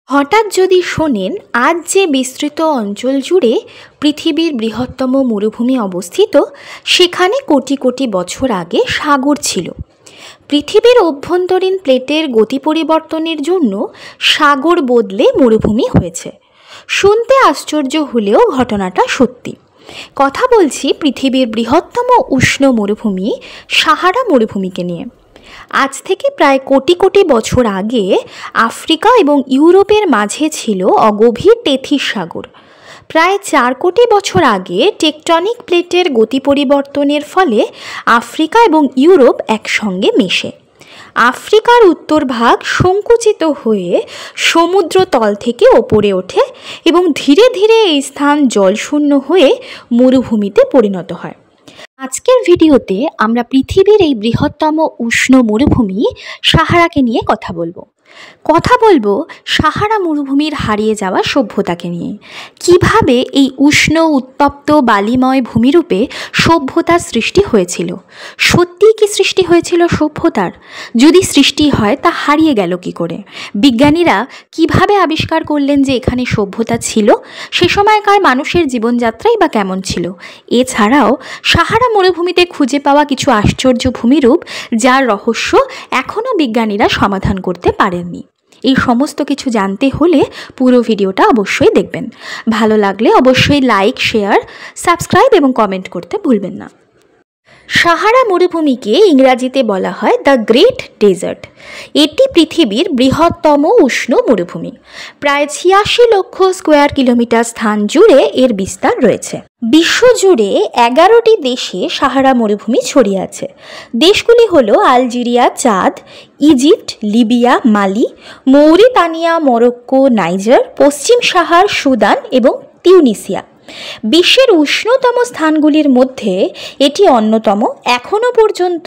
হঠাৎ যদি শোনেন আজ যে বিস্তৃত অঞ্চল জুড়ে পৃথিবীর বৃহত্তম মরুভূমি অবস্থিত, সেখানে কোটি কোটি বছর আগে সাগর ছিল। পৃথিবীর অভ্যন্তরীণ প্লেটের গতি পরিবর্তনের জন্য সাগর বদলে মরুভূমি হয়েছে। শুনতে আশ্চর্য হলেও ঘটনাটা সত্যি। কথা বলছি পৃথিবীর বৃহত্তম উষ্ণ মরুভূমি সাহারা মরুভূমিকে নিয়ে। আজ থেকে প্রায় কোটি কোটি বছর আগে আফ্রিকা এবং ইউরোপের মাঝে ছিল অগভীর টেথিস সাগর। প্রায় 4 কোটি বছর আগে টেকটনিক প্লেটের গতি পরিবর্তনের ফলে আফ্রিকা এবং ইউরোপ একসঙ্গে মেশে আফ্রিকার উত্তর ভাগ সংকুচিত হয়ে সমুদ্র তল থেকে ওপরে ওঠে এবং ধীরে ধীরে এই স্থান জলশূন্য হয়ে মরুভূমিতে পরিণত হয়। আজকের ভিডিওতে আমরা পৃথিবীর এই বৃহত্তম উষ্ণ মরুভূমি সাহারাকে নিয়ে কথা বলবো সাহারা মরুভূমির হারিয়ে যাওয়া সভ্যতাকে নিয়ে। কিভাবে এই উষ্ণ উত্তপ্ত বালিময় ভূমিরূপে সভ্যতার সৃষ্টি হয়েছিল। সত্যিই কি সৃষ্টি হয়েছিল সভ্যতার? যদি সৃষ্টি হয় তা হারিয়ে গেল কি করে? বিজ্ঞানীরা কিভাবে আবিষ্কার করলেন যে এখানে সভ্যতা ছিল? সে সময়কার মানুষের জীবনযাত্রাই বা কেমন ছিল? এছাড়াও সাহারা মরুভূমিতে খুঁজে পাওয়া কিছু আশ্চর্য ভূমিরূপ যার রহস্য এখনও বিজ্ঞানীরা সমাধান করতে পারেননি। এই সমস্ত কিছু জানতে হলে পুরো ভিডিওটা অবশ্যই দেখবেন। ভালো লাগলে অবশ্যই লাইক, শেয়ার, সাবস্ক্রাইব এবং কমেন্ট করতে ভুলবেন না। সাহারা মরুভূমিকে ইংরাজিতে বলা হয় দ্য গ্রেট ডেজার্ট। এটি পৃথিবীর বৃহত্তম উষ্ণ মরুভূমি। প্রায় 86 লক্ষ স্কোয়ার কিলোমিটার স্থান জুড়ে এর বিস্তার রয়েছে। বিশ্বজুড়ে 11টি দেশে সাহারা মরুভূমি ছড়িয়ে আছে। দেশগুলি হলো আলজেরিয়া, চাদ, ইজিপ্ট, লিবিয়া, মালি, মৌরিতানিয়া, মরক্কো, নাইজার, পশ্চিম সাহার, সুদান এবং তিউনিসিয়া। বিশ্বের উষ্ণতম স্থানগুলির মধ্যে এটি অন্যতম। এখনও পর্যন্ত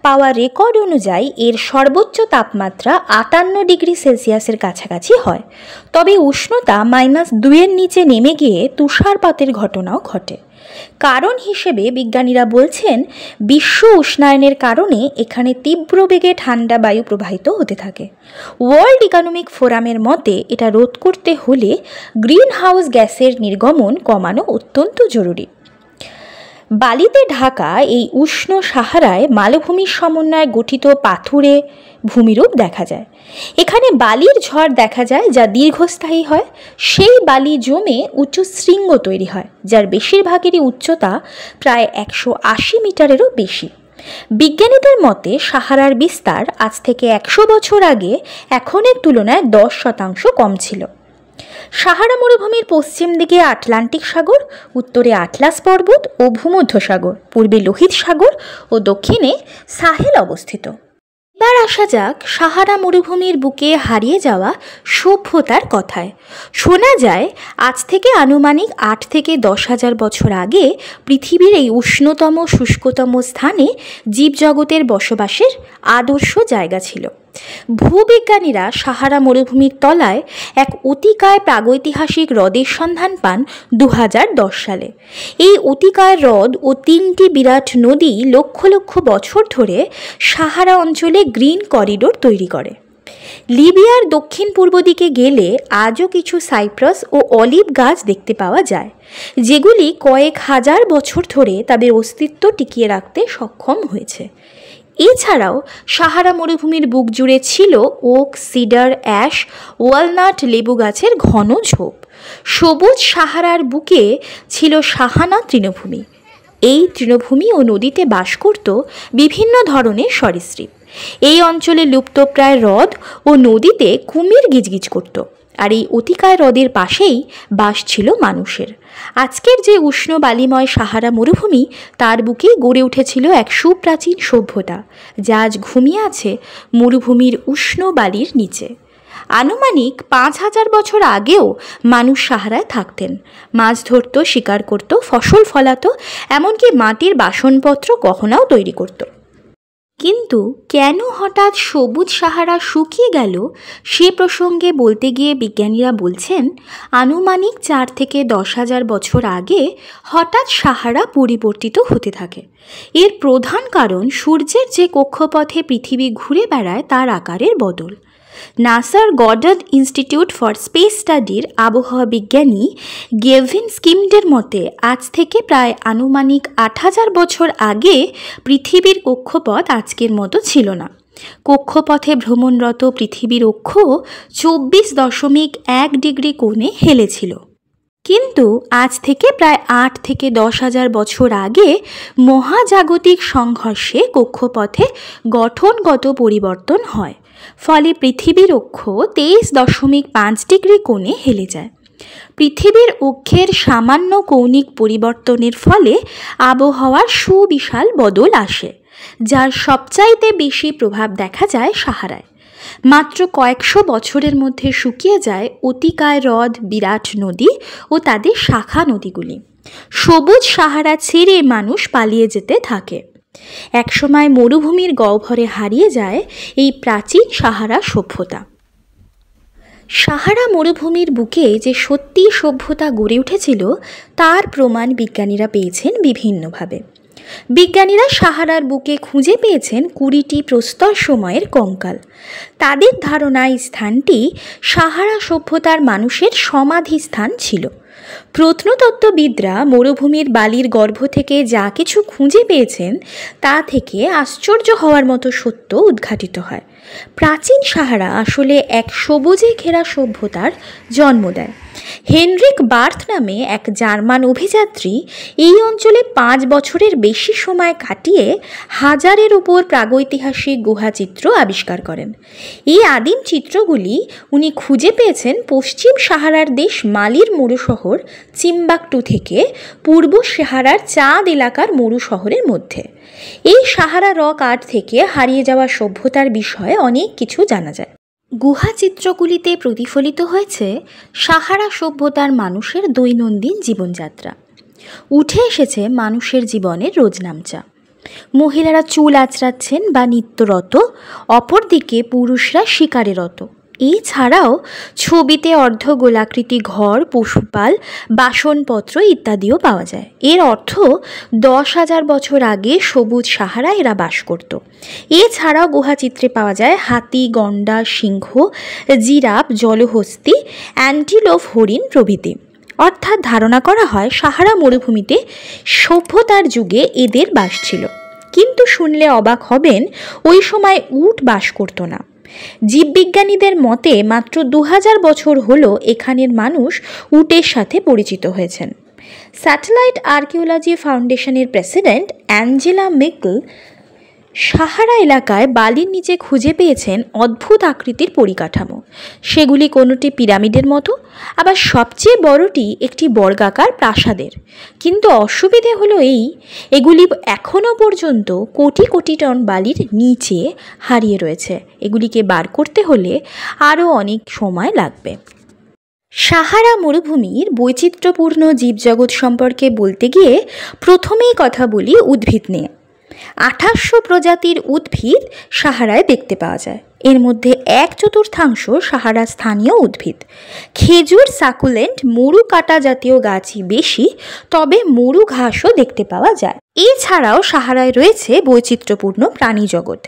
পাওয়া রেকর্ড অনুযায়ী এর সর্বোচ্চ তাপমাত্রা 58 ডিগ্রি সেলসিয়াসের কাছাকাছি হয়। তবে উষ্ণতা -2-এর নিচে নেমে গিয়ে তুষারপাতের ঘটনাও ঘটে। কারণ হিসেবে বিজ্ঞানীরা বলছেন বিশ্ব উষ্ণায়নের কারণে এখানে তীব্র বেগে ঠান্ডা বায়ু প্রবাহিত হতে থাকে। ওয়ার্ল্ড ইকোনমিক ফোরামের মতে এটা রোধ করতে হলে গ্রিন হাউস গ্যাসের নির্গমন কমানো অত্যন্ত জরুরি। বালিতে ঢাকা এই উষ্ণ সাহারায় মালভূমির সমন্বয়ে গঠিত পাথুরে ভূমিরূপ দেখা যায়। এখানে বালির ঝড় দেখা যায় যা দীর্ঘস্থায়ী হয়। সেই বালি জমে উঁচু শৃঙ্গ তৈরি হয় যার বেশিরভাগেরই উচ্চতা প্রায় 180 মিটারেরও বেশি। বিজ্ঞানীদের মতে সাহারার বিস্তার আজ থেকে 100 বছর আগে এখনের তুলনায় 10% কম ছিল। সাহারা মরুভূমির পশ্চিম দিকে আটলান্টিক সাগর, উত্তরে আটলাস পর্বত ও ভূমধ্যসাগর, পূর্বে লোহিত সাগর ও দক্ষিণে সাহেল অবস্থিত। এবার আসা যাক সাহারা মরুভূমির বুকে হারিয়ে যাওয়া সভ্যতার কথায়। শোনা যায় আজ থেকে আনুমানিক 8 থেকে 10,000 বছর আগে পৃথিবীর এই উষ্ণতম শুষ্কতম স্থানে জীবজগতের বসবাসের আদর্শ জায়গা ছিল। ভূবিজ্ঞানীরা সাহারা মরুভূমির তলায় এক অতিকায় প্রাগৈতিহাসিক হ্রদের সন্ধান পান 2010 সালে। এই অতিকায় হ্রদ ও 3টি বিরাট নদী লক্ষ লক্ষ বছর ধরে সাহারা অঞ্চলে গ্রিন করিডোর তৈরি করে। লিবিয়ার দক্ষিণ পূর্ব দিকে গেলে আজও কিছু সাইপ্রাস ও অলিভ গাছ দেখতে পাওয়া যায়, যেগুলি কয়েক হাজার বছর ধরে তাদের অস্তিত্ব টিকিয়ে রাখতে সক্ষম হয়েছে। এছাড়াও সাহারা মরুভূমির বুক জুড়ে ছিল ওক, সিডার, অ্যাশ, ওয়ালনাট, লেবু গাছের ঘন ঝোপ। সবুজ সাহারার বুকে ছিল সাহানা তৃণভূমি। এই তৃণভূমি ও নদীতে বাস করত বিভিন্ন ধরনের সরীসৃপ। এই অঞ্চলে লুপ্তপ্রায় হ্রদ ও নদীতে কুমির গিজগিজ করত। আর এই অতিকায় হ্রদের পাশেই বাস ছিল মানুষের। আজকের যে উষ্ণ বালিময় সাহারা মরুভূমি, তার বুকেই গড়ে উঠেছিল এক সুপ্রাচীন সভ্যতা যা আজ ঘুমিয়ে আছে মরুভূমির উষ্ণ বালির নিচে। আনুমানিক 5000 বছর আগেও মানুষ সাহারায় থাকতেন। মাছ ধরত, শিকার করত, ফসল ফলাতো, এমনকি মাটির বাসনপত্র গহনাও তৈরি করত। কিন্তু কেন হঠাৎ সবুজ সাহারা শুকিয়ে গেল সে প্রসঙ্গে বলতে গিয়ে বিজ্ঞানীরা বলছেন, আনুমানিক 4 থেকে 10,000 বছর আগে হঠাৎ সাহারা পরিবর্তিত হতে থাকে। এর প্রধান কারণ সূর্যের যে কক্ষপথে পৃথিবী ঘুরে বেড়ায় তার আকারের বদল। নাসার গডার্ড ইনস্টিটিউট ফর স্পেস স্টাডির আবহাওয়া বিজ্ঞানী গেভিন স্কিমডের মতে আজ থেকে প্রায় আনুমানিক 8,000 বছর আগে পৃথিবীর কক্ষপথ আজকের মতো ছিল না। কক্ষপথে ভ্রমণরত পৃথিবীর অক্ষ 24.1 ডিগ্রি কোণে হেলেছিল। কিন্তু আজ থেকে প্রায় 8 থেকে 10,000 বছর আগে মহাজাগতিক সংঘর্ষে কক্ষপথে গঠনগত পরিবর্তন হয়, ফলে পৃথিবীর অক্ষ 23.5 ডিগ্রি কোণে হেলে যায়। পৃথিবীর অক্ষের সামান্য কৌণিক পরিবর্তনের ফলে আবহাওয়ার সুবিশাল বদল আসে, যার সবচাইতে বেশি প্রভাব দেখা যায় সাহারায়। মাত্র কয়েকশো বছরের মধ্যে শুকিয়ে যায় অতিকায় হ্রদ, বিরাট নদী ও তাদের শাখা নদীগুলি। সবুজ সাহারা ছেড়ে মানুষ পালিয়ে যেতে থাকে। একসময় মরুভূমির গহ্বরে হারিয়ে যায় এই প্রাচীন সাহারা সভ্যতা। সাহারা মরুভূমির বুকে যে সত্যি সভ্যতা গড়ে উঠেছিল তার প্রমাণ বিজ্ঞানীরা পেয়েছেন বিভিন্নভাবে। বিজ্ঞানীরা সাহারার বুকে খুঁজে পেয়েছেন 20টি প্রস্তর সময়ের কঙ্কাল। তাদের ধারণা এই স্থানটি সাহারা সভ্যতার মানুষের সমাধি স্থান ছিল। প্রত্নতত্ত্ববিদরা মরুভূমির বালির গর্ভ থেকে যা কিছু খুঁজে পেয়েছেন তা থেকে আশ্চর্য হওয়ার মতো সত্য উদ্ঘাটিত হয়। প্রাচীন সাহারা আসলে এক সবুজে ঘেরা সভ্যতার জন্ম দেয়। হেনরিক বার্থ নামে এক জার্মান অভিযাত্রী এই অঞ্চলে 5 বছরের বেশি সময় কাটিয়ে 1000-এর উপর প্রাগৈতিহাসিক গুহাচিত্র আবিষ্কার করেন। এই আদিম চিত্রগুলি উনি খুঁজে পেয়েছেন পশ্চিম সাহারার দেশ মালির মরু শহর চিম্বাকটু থেকে পূর্ব সাহারার চাঁদ এলাকার মরু শহরের মধ্যে। এই সাহারা রক আর্ট থেকে হারিয়ে যাওয়া সভ্যতার বিষয়ে অনেক কিছু জানা যায়। গুহা চিত্রগুলিতে প্রতিফলিত হয়েছে সাহারা সভ্যতার মানুষের দৈনন্দিন জীবনযাত্রা। উঠে এসেছে মানুষের জীবনের রোজনামচা। মহিলারা চুল আঁচড়াচ্ছেন বা নিত্যরত, অপরদিকে পুরুষরা শিকারে রত। এছাড়াও ছবিতে অর্ধগোলাকৃতি ঘর, পশুপাল, বাসনপত্র ইত্যাদিও পাওয়া যায়। এর অর্থ 10,000 বছর আগে সবুজ সাহারায় এরা বাস করত। এছাড়াও গুহাচিত্রে পাওয়া যায় হাতি, গন্ডার, সিংহ, জিরাফ, জলহস্তী, অ্যান্টিলোপ, হরিণ প্রভৃতি। অর্থাৎ ধারণা করা হয় সাহারা মরুভূমিতে সভ্যতার যুগে এদের বাস ছিল। কিন্তু শুনলে অবাক হবেন, ওই সময় উট বাস করত না। জীববিজ্ঞানীদের মতে মাত্র 2000 বছর হলো এখানের মানুষ উটের সাথে পরিচিত হয়েছেন। স্যাটেলাইট আর্কিওলজি ফাউন্ডেশনের প্রেসিডেন্ট অ্যাঞ্জেলা মেকল সাহারা এলাকায় বালির নিচে খুঁজে পেয়েছেন অদ্ভুত আকৃতির পরিকাঠামো। সেগুলি কোনোটি পিরামিডের মতো, আবার সবচেয়ে বড়টি একটি বর্গাকার প্রাসাদের। কিন্তু অসুবিধে হলো এগুলি এখনও পর্যন্ত কোটি কোটি টন বালির নিচে হারিয়ে রয়েছে। এগুলিকে বার করতে হলে আরও অনেক সময় লাগবে। সাহারা মরুভূমির বৈচিত্র্যপূর্ণ জীবজগৎ সম্পর্কে বলতে গিয়ে প্রথমেই কথা বলি উদ্ভিদ নিয়ে। 2800 প্রজাতির উদ্ভিদ সাহারায় দেখতে পাওয়া যায়। এর মধ্যে 1/4 সাহারা স্থানীয় উদ্ভিদ। খেজুর, সাকুলেন্ট, মরু কাটা জাতীয় গাছই বেশি, তবে মরু ঘাসও দেখতে পাওয়া যায়। এছাড়াও সাহারায় রয়েছে বৈচিত্র্যপূর্ণ প্রাণী জগৎ।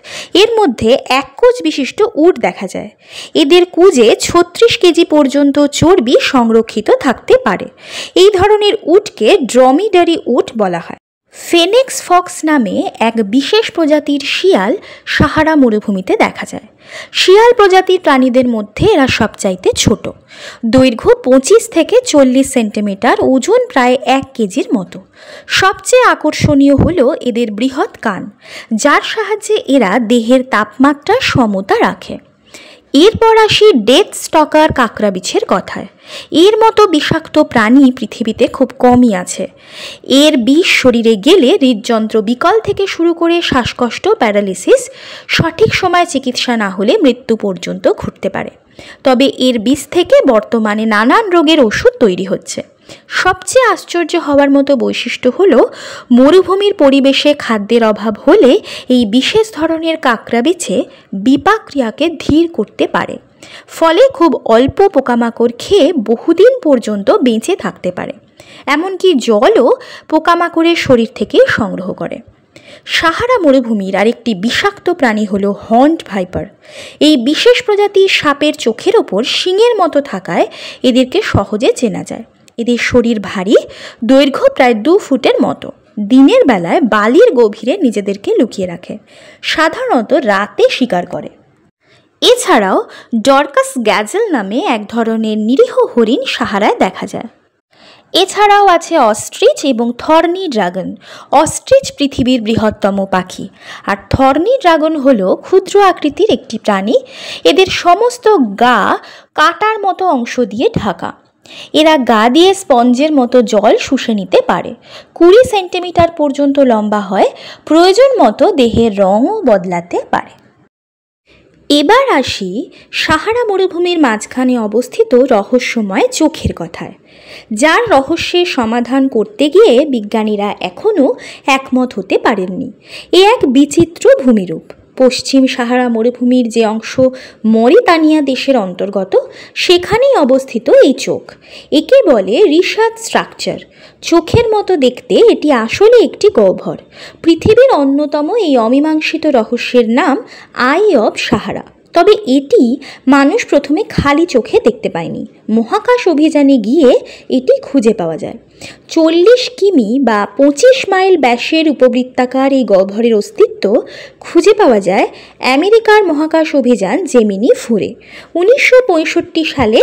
এর মধ্যে এককোষ বিশিষ্ট উট দেখা যায়। এদের কুজে 36 কেজি পর্যন্ত চর্বি সংরক্ষিত থাকতে পারে। এই ধরনের উটকে ড্রমিডারি উট বলা হয়। ফেনেক্স ফক্স নামে এক বিশেষ প্রজাতির শিয়াল সাহারা মরুভূমিতে দেখা যায়। শিয়াল প্রজাতির প্রাণীদের মধ্যে এরা সবচাইতে ছোট। দৈর্ঘ্য 25 থেকে 40 সেন্টিমিটার, ওজন প্রায় 1 কেজির মতো। সবচেয়ে আকর্ষণীয় হলো এদের বৃহৎ কান, যার সাহায্যে এরা দেহের তাপমাত্রার সমতা রাখে। এরপর আসি ডেথ স্টকার কাঁকড়াবিছের কথায়। এর মতো বিষাক্ত প্রাণী পৃথিবীতে খুব কমই আছে। এর বিষ শরীরে গেলে হৃদযন্ত্র বিকল থেকে শুরু করে শ্বাসকষ্ট, প্যারালিসিস, সঠিক সময়ে চিকিৎসা না হলে মৃত্যু পর্যন্ত ঘটতে পারে। তবে এর বিষ থেকে বর্তমানে নানান রোগের ওষুধ তৈরি হচ্ছে। সবচেয়ে আশ্চর্য হওয়ার মতো বৈশিষ্ট্য হলো, মরুভূমির পরিবেশে খাদ্যের অভাব হলে এই বিশেষ ধরনের কাঁকড়াবিছে বিপাক ক্রিয়াকে ধীর করতে পারে, ফলে খুব অল্প পোকামাকড় খেয়ে বহুদিন পর্যন্ত বেঁচে থাকতে পারে। এমনকি জলও পোকামাকড়ের শরীর থেকে সংগ্রহ করে। সাহারা মরুভূমির আরেকটি বিষাক্ত প্রাণী হলো হর্নড ভাইপার। এই বিশেষ প্রজাতির সাপের চোখের ওপর শিংয়ের মতো থাকায় এদেরকে সহজে চেনা যায়। এদের শরীর ভারী, দৈর্ঘ্য প্রায় 2 ফুটের মতো। দিনের বেলায় বালির গভীরে নিজেদেরকে লুকিয়ে রাখে, সাধারণত রাতে শিকার করে। এছাড়াও ডরকাস গ্যাজেল নামে এক ধরনের নিরীহ হরিণ সাহারায় দেখা যায়। এছাড়াও আছে অস্ট্রিচ এবং থর্নি ড্রাগন। অস্ট্রিচ পৃথিবীর বৃহত্তম পাখি, আর থর্নি ড্রাগন হলো ক্ষুদ্র আকৃতির একটি প্রাণী। এদের সমস্ত গা কাঁটার মতো অংশ দিয়ে ঢাকা। এরা গা দিয়ে স্পঞ্জের মতো জল শুষে নিতে পারে। 20 সেন্টিমিটার পর্যন্ত লম্বা হয়। প্রয়োজন মতো দেহের রঙও বদলাতে পারে। এবার আসি সাহারা মরুভূমির মাঝখানে অবস্থিত রহস্যময় চোখের কথায়, যার রহস্যের সমাধান করতে গিয়ে বিজ্ঞানীরা এখনও একমত হতে পারেননি। এ এক বিচিত্র ভূমিরূপ। পশ্চিম সাহারা মরুভূমির যে অংশ মরিতানিয়া দেশের অন্তর্গত, সেখানেই অবস্থিত এই চোখ। একে বলে রিশাদ স্ট্রাকচার। চোখের মতো দেখতে এটি আসলে একটি গহ্বর। পৃথিবীর অন্যতম এই অমীমাংসিত রহস্যের নাম আই অব সাহারা। তবে এটি মানুষ প্রথমে খালি চোখে দেখতে পায়নি। মহাকাশ অভিযানে গিয়ে এটি খুঁজে পাওয়া যায়। 40 কিমি বা 25 মাইল ব্যাসের উপবৃত্তাকার এই গহ্বরের অস্তিত্ব খুঁজে পাওয়া যায় আমেরিকার মহাকাশ অভিযান জেমিনি 4-এ। 1965 সালে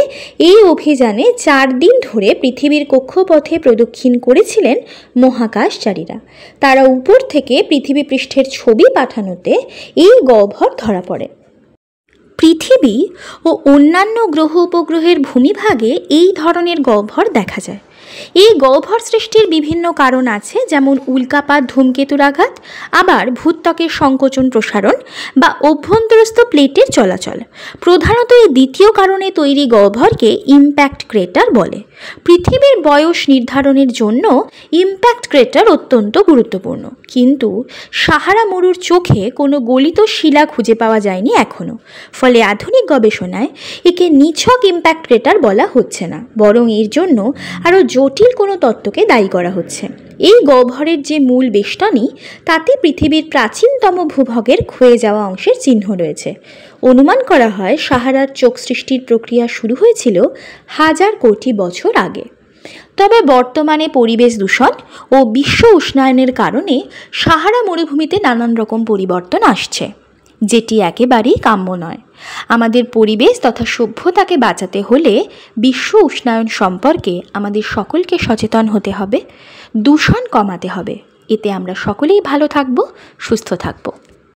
এই অভিযানে 4 দিন ধরে পৃথিবীর কক্ষপথে প্রদক্ষিণ করেছিলেন মহাকাশচারীরা। তারা উপর থেকে পৃথিবী পৃষ্ঠের ছবি পাঠানোতে এই গহ্বর ধরা পড়ে। পৃথিবী ও অন্যান্য গ্রহ উপগ্রহের ভূমিভাগে এই ধরনের গহ্বর দেখা যায়। এই গহ্বর সৃষ্টির বিভিন্ন কারণ আছে, যেমন উল্কাপাত, ধূমকেতুর আঘাত, আবার ভূত্বকের সংকোচন প্রসারণ বা অভ্যন্তরস্থ প্লেটের চলাচল। প্রধানত এই দ্বিতীয় কারণে তৈরি গহ্বরকে ইম্প্যাক্ট ক্রেটার বলে। পৃথিবীর বয়স নির্ধারণের জন্য ইম্প্যাক্ট ক্রেটার অত্যন্ত গুরুত্বপূর্ণ, কিন্তু সাহারা মরুর চোখে কোনো গলিত শিলা খুঁজে পাওয়া যায়নি এখনও। ফলে আধুনিক গবেষণায় একে নিছক ইম্প্যাক্ট ক্রেটার বলা হচ্ছে না, বরং এর জন্য আরও জটিল কোনো তত্ত্বকে দায়ী করা হচ্ছে। এই গহ্বরের যে মূল বেষ্টনী, তাতে পৃথিবীর প্রাচীনতম ভূভাগের ক্ষয়ে যাওয়া অংশের চিহ্ন রয়েছে। অনুমান করা হয় সাহারার চোখ সৃষ্টির প্রক্রিয়া শুরু হয়েছিল 1000 কোটি বছর আগে। তবে বর্তমানে পরিবেশ দূষণ ও বিশ্ব উষ্ণায়নের কারণে সাহারা মরুভূমিতে নানান রকম পরিবর্তন আসছে, যেটি একেবারেই কাম্য নয়। আমাদের পরিবেশ তথা সভ্যতাকে বাঁচাতে হলে বিশ্ব উষ্ণায়ন সম্পর্কে আমাদের সকলকে সচেতন হতে হবে, দূষণ কমাতে হবে। এতে আমরা সকলেই ভালো থাকব, সুস্থ থাকব।